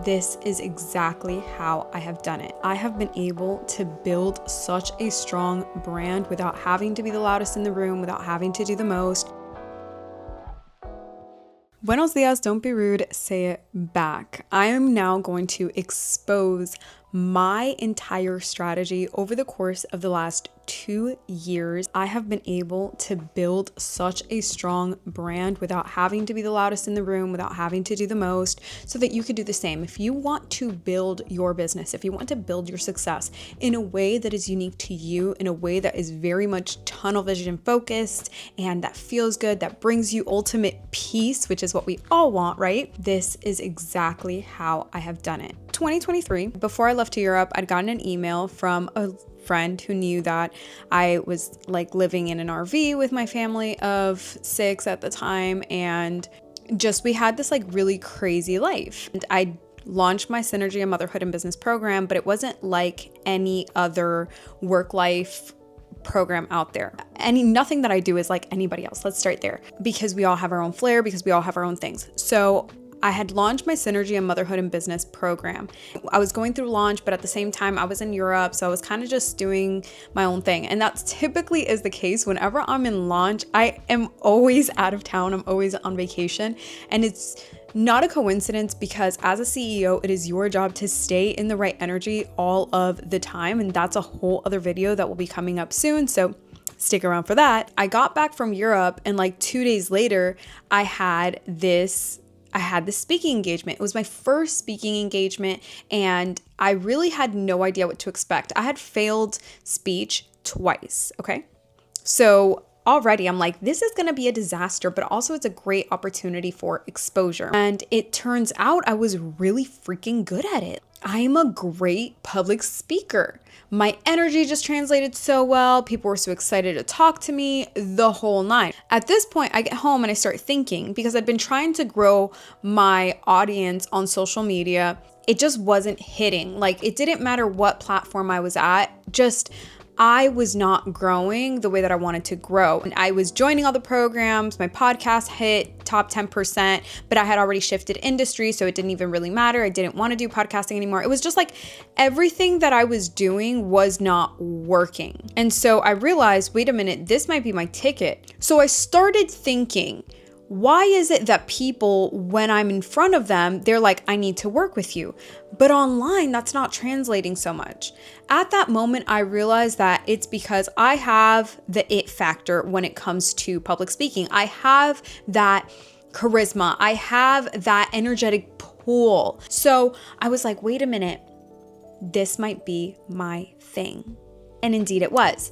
this is exactly how I have done it. I have been able to build such a strong brand without having to be the loudest in the room, without having to do the most. Buenos dias, don't be rude, say it back. I am now going to expose my entire strategy over the course of the last 2 years. I have been able to build such a strong brand without having to be the loudest in the room, without having to do the most, so that you could do the same. If you want to build your business, if you want to build your success in a way that is unique to you, in a way that is very much tunnel vision focused and that feels good, that brings you ultimate peace, which is what we all want, right? This is exactly how I have done it. 2023, before I left to Europe, I'd gotten an email from a friend who knew that I was like living in an RV with my family of 6 at the time, and just we had this like really crazy life. And I launched my Synergy and Motherhood and Business program, but it wasn't like any other work-life program out there. Nothing that I do is like anybody else. Let's start there, because we all have our own flair, because we all have our own things. So I had launched my Synergy and Motherhood and Business program. I was going through launch, but at the same time I was in Europe, so I was kind of just doing my own thing. And that typically is the case whenever I'm in launch. I am always out of town. I'm always on vacation. And it's not a coincidence, because as a CEO, it is your job to stay in the right energy all of the time. And that's a whole other video that will be coming up soon. So stick around for that. I got back from Europe, and like 2 days later, I had this speaking engagement. It was my first speaking engagement, and I really had no idea what to expect. I had failed speech twice, okay? So already I'm like, this is gonna be a disaster, but also it's a great opportunity for exposure. And it turns out I was really freaking good at it. I am a great public speaker. My energy just translated so well. People were so excited to talk to me, the whole nine. At this point, I get home and I start thinking, because I'd been trying to grow my audience on social media. It just wasn't hitting. Like, it didn't matter what platform I was at, I was not growing the way that I wanted to grow. And I was joining all the programs. My podcast hit top 10%, but I had already shifted industry, so it didn't even really matter. I didn't want to do podcasting anymore. It was just like everything that I was doing was not working. And so I realized, wait a minute, this might be my ticket. So I started thinking, why is it that people, when I'm in front of them, they're like, I need to work with you, but online, that's not translating so much? At that moment, I realized that it's because I have the it factor when it comes to public speaking. I have that charisma. I have that energetic pull. So I was like, wait a minute, this might be my thing. And indeed it was.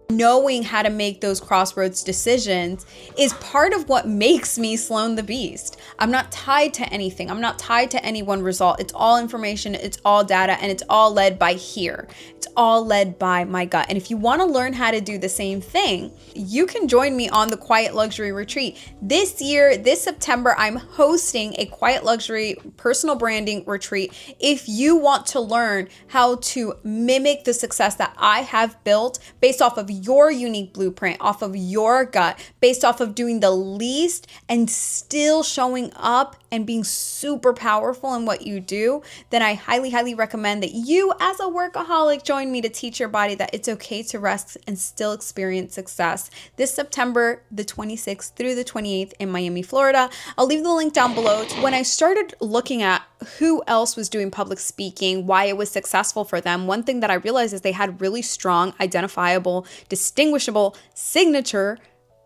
Knowing how to make those crossroads decisions is part of what makes me Sloan the Beast. I'm not tied to anything. I'm not tied to any one result. It's all information, it's all data, and it's all led by here. It's all led by my gut. And if you want to learn how to do the same thing, you can join me on the Quiet Luxury Retreat. This year, this September, I'm hosting a Quiet Luxury personal branding retreat. If you want to learn how to mimic the success that I have built based off of your unique blueprint, off of your gut, based off of doing the least and still showing up and being super powerful in what you do, then I highly, highly recommend that you, as a workaholic, join me to teach your body that it's okay to rest and still experience success. This September, the 26th through the 28th in Miami, Florida. I'll leave the link down below. When I started looking at who else was doing public speaking, why it was successful for them, one thing that I realized is they had really strong, identifiable, distinguishable signature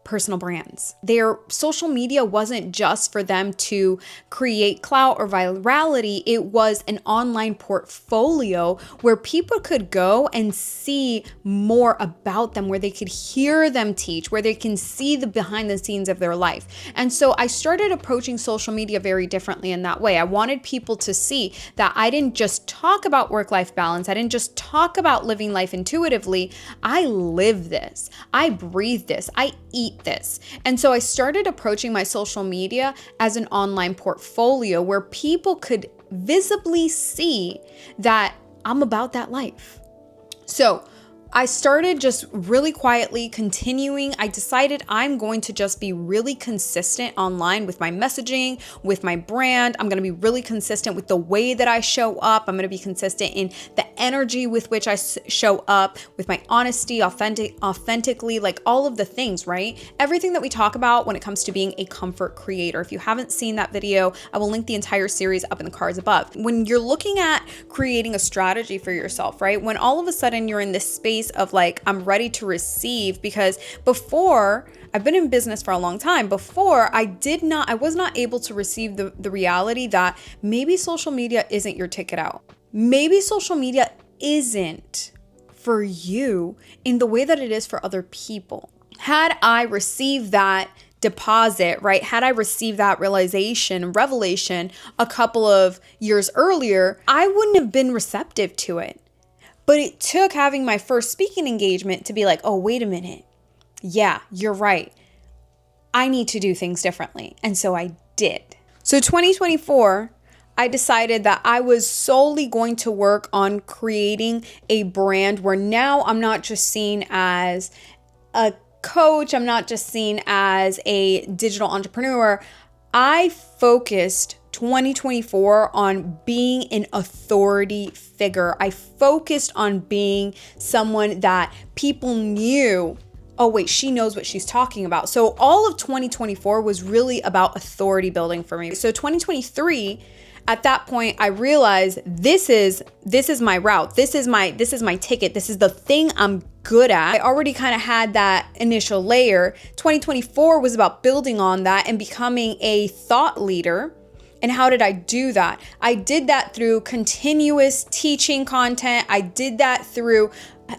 personal brands. Their social media wasn't just for them to create clout or virality. It was an online portfolio where people could go and see more about them, where they could hear them teach, where they can see the behind the scenes of their life. And so I started approaching social media very differently in that way. I wanted people to see that I didn't just talk about work-life balance. I didn't just talk about living life intuitively. I live this. I breathe this. I eat this. And so I started approaching my social media as an online portfolio where people could visibly see that I'm about that life. So I started just really quietly continuing. I decided I'm going to just be really consistent online with my messaging, with my brand. I'm going to be really consistent with the way that I show up. I'm going to be consistent in the energy with which I show up, with my honesty, authentically, like all of the things, right? Everything that we talk about when it comes to being a comfort creator. If you haven't seen that video, I will link the entire series up in the cards above. When you're looking at creating a strategy for yourself, right? When all of a sudden you're in this space of like, I'm ready to receive, because before, I've been in business for a long time. Before, I was not able to receive the reality that maybe social media isn't your ticket out. Maybe social media isn't for you in the way that it is for other people. Had I received that deposit, right? Had I received that revelation a couple of years earlier, I wouldn't have been receptive to it. But it took having my first speaking engagement to be like, oh, wait a minute. Yeah, you're right. I need to do things differently. And so I did. So 2024, I decided that I was solely going to work on creating a brand where now I'm not just seen as a coach. I'm not just seen as a digital entrepreneur. I focused 2024 on being an authority figure. I focused on being someone that people knew, oh wait, she knows what she's talking about. So all of 2024 was really about authority building for me. So 2023, at that point, I realized this is my route. This is my ticket. This is the thing I'm good at. I already kind of had that initial layer. 2024 was about building on that and becoming a thought leader. And how did I do that? I did that through continuous teaching content. I did that through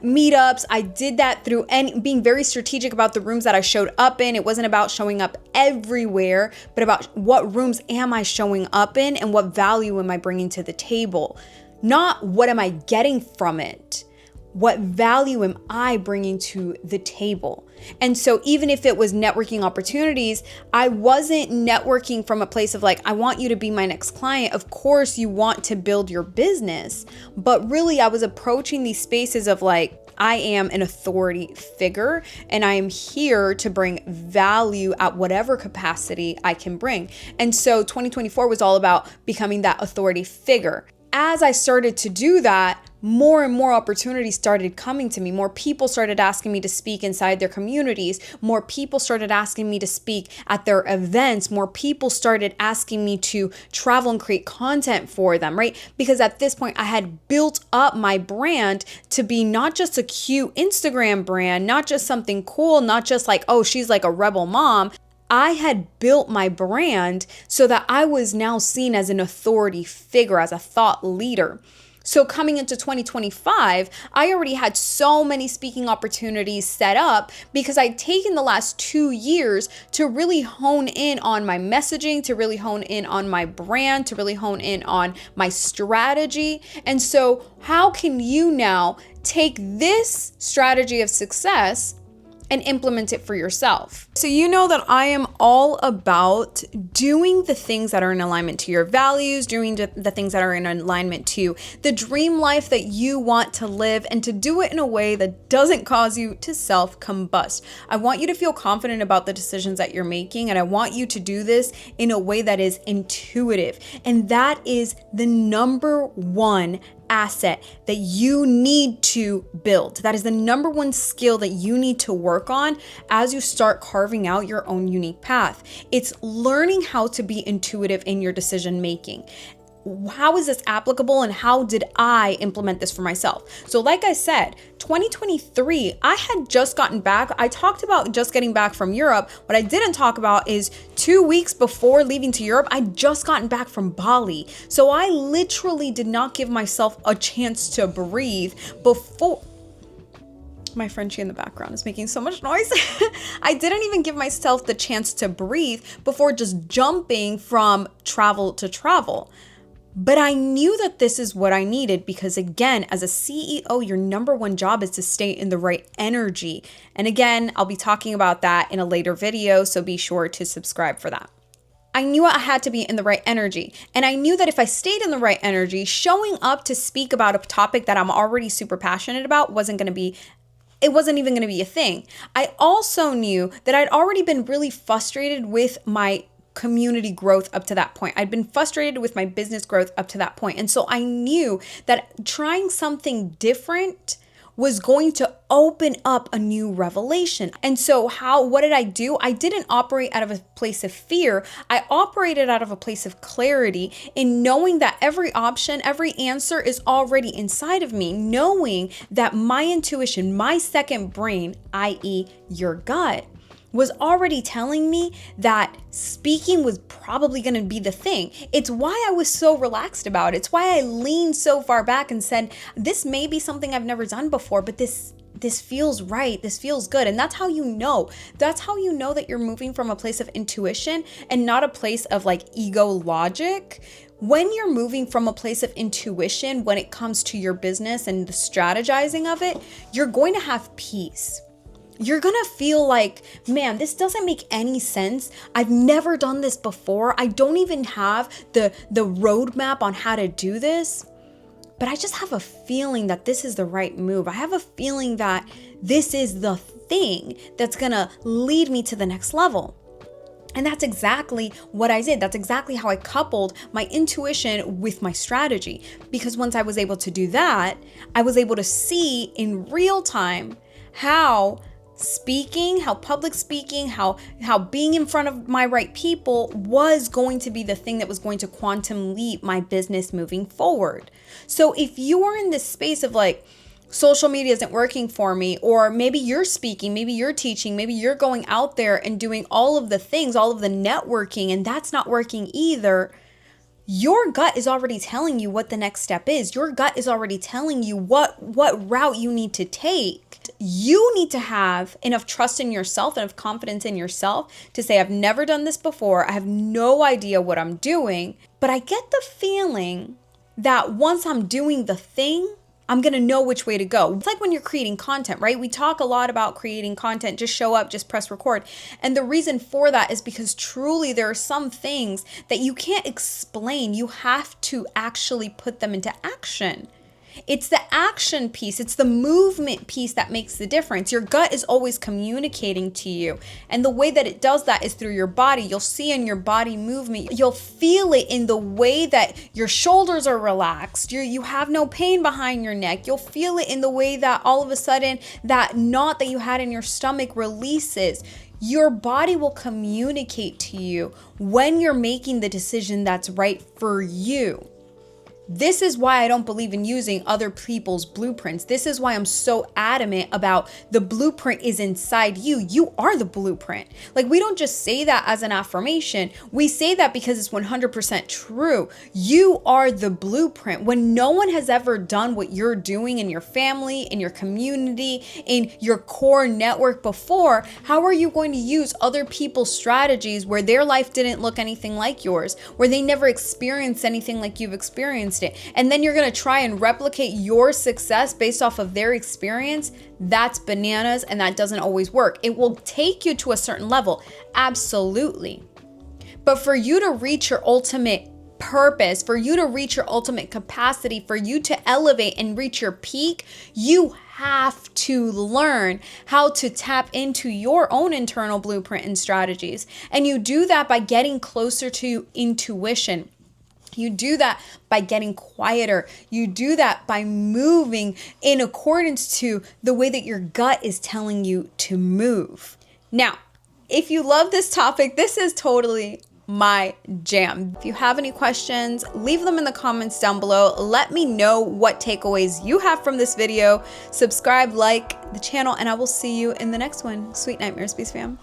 meetups. I did that through being very strategic about the rooms that I showed up in. It wasn't about showing up everywhere, but about what rooms am I showing up in and what value am I bringing to the table? Not what am I getting from it? What value am I bringing to the table? And so even if it was networking opportunities, I wasn't networking from a place of like, I want you to be my next client. Of course, you want to build your business, but really I was approaching these spaces of like, I am an authority figure and I am here to bring value at whatever capacity I can bring. And so 2024 was all about becoming that authority figure. As I started to do that, more and more opportunities started coming to me. More people started asking me to speak inside their communities. More people started asking me to speak at their events. More people started asking me to travel and create content for them, right? Because at this point, I had built up my brand to be not just a cute Instagram brand, not just something cool, not just like, oh, she's like a rebel mom. I had built my brand so that I was now seen as an authority figure, as a thought leader. So coming into 2025, I already had so many speaking opportunities set up because I'd taken the last 2 years to really hone in on my messaging, to really hone in on my brand, to really hone in on my strategy. And so how can you now take this strategy of success and implement it for yourself? So you know that I am all about doing the things that are in alignment to your values, doing the things that are in alignment to the dream life that you want to live, and to do it in a way that doesn't cause you to self-combust. I want you to feel confident about the decisions that you're making, and I want you to do this in a way that is intuitive. And that is the number one asset that you need to build. That is the number one skill that you need to work on as you start carving out your own unique path. It's learning how to be intuitive in your decision making. How is this applicable and how did I implement this for myself? So like I said, 2023, I had just gotten back. I talked about just getting back from Europe. What I didn't talk about is 2 weeks before leaving to Europe, I'd just gotten back from Bali. So I literally did not give myself a chance to breathe before. My Frenchie in the background is making so much noise. I didn't even give myself the chance to breathe before just jumping from travel to travel. But I knew that this is what I needed because, again, as a CEO, your number one job is to stay in the right energy. And again, I'll be talking about that in a later video, so be sure to subscribe for that. I knew I had to be in the right energy. And I knew that if I stayed in the right energy, showing up to speak about a topic that I'm already super passionate about wasn't going to be it wasn't even going to be a thing. I also knew that I'd already been really frustrated with my community growth up to that point. I'd been frustrated with my business growth up to that point. And so I knew that trying something different was going to open up a new revelation. And so what did I do? I didn't operate out of a place of fear. I operated out of a place of clarity in knowing that every option, every answer is already inside of me, knowing that my intuition, my second brain, i.e. your gut, was already telling me that speaking was probably going to be the thing. It's why I was so relaxed about it. It's why I leaned so far back and said, this may be something I've never done before, but this feels right. This feels good. And that's how you know. That's how you know that you're moving from a place of intuition and not a place of like ego logic. When you're moving from a place of intuition, when it comes to your business and the strategizing of it, you're going to have peace. You're gonna feel like, man, this doesn't make any sense. I've never done this before. I don't even have the roadmap on how to do this, but I just have a feeling that this is the right move. I have a feeling that this is the thing that's gonna lead me to the next level. And that's exactly what I did. That's exactly how I coupled my intuition with my strategy. Because once I was able to do that, I was able to see in real time how public speaking, how being in front of my right people was going to be the thing that was going to quantum leap my business moving forward. So if you are in this space of like, social media isn't working for me, or maybe you're speaking, maybe you're teaching, maybe you're going out there and doing all of the things, all of the networking, and that's not working either, your gut is already telling you what the next step is. Your gut is already telling you what route you need to take. You need to have enough trust in yourself, enough confidence in yourself to say, I've never done this before. I have no idea what I'm doing, but I get the feeling that once I'm doing the thing, I'm going to know which way to go. It's like when you're creating content, right? We talk a lot about creating content, just show up, just press record. And the reason for that is because truly there are some things that you can't explain. You have to actually put them into action. It's the action piece, it's the movement piece that makes the difference. Your gut is always communicating to you. And the way that it does that is through your body. You'll see in your body movement. You'll feel it in the way that your shoulders are relaxed. You have no pain behind your neck. You'll feel it in the way that all of a sudden that knot that you had in your stomach releases. Your body will communicate to you when you're making the decision that's right for you. This is why I don't believe in using other people's blueprints. This is why I'm so adamant about the blueprint is inside you. You are the blueprint. Like, we don't just say that as an affirmation. We say that because it's 100% true. You are the blueprint. When no one has ever done what you're doing in your family, in your community, in your core network before, how are you going to use other people's strategies where their life didn't look anything like yours, where they never experienced anything like you've experienced it? And then you're going to try and replicate your success based off of their experience. That's bananas, and that doesn't always work. It will take you to a certain level, absolutely. But for you to reach your ultimate purpose, for you to reach your ultimate capacity, for you to elevate and reach your peak, you have to learn how to tap into your own internal blueprint and strategies. And you do that by getting closer to intuition. You do that by getting quieter. You do that by moving in accordance to the way that your gut is telling you to move. Now, if you love this topic, this is totally my jam. If you have any questions, leave them in the comments down below. Let me know what takeaways you have from this video. Subscribe, like the channel, and I will see you in the next one. Sweet nightmares, peace fam.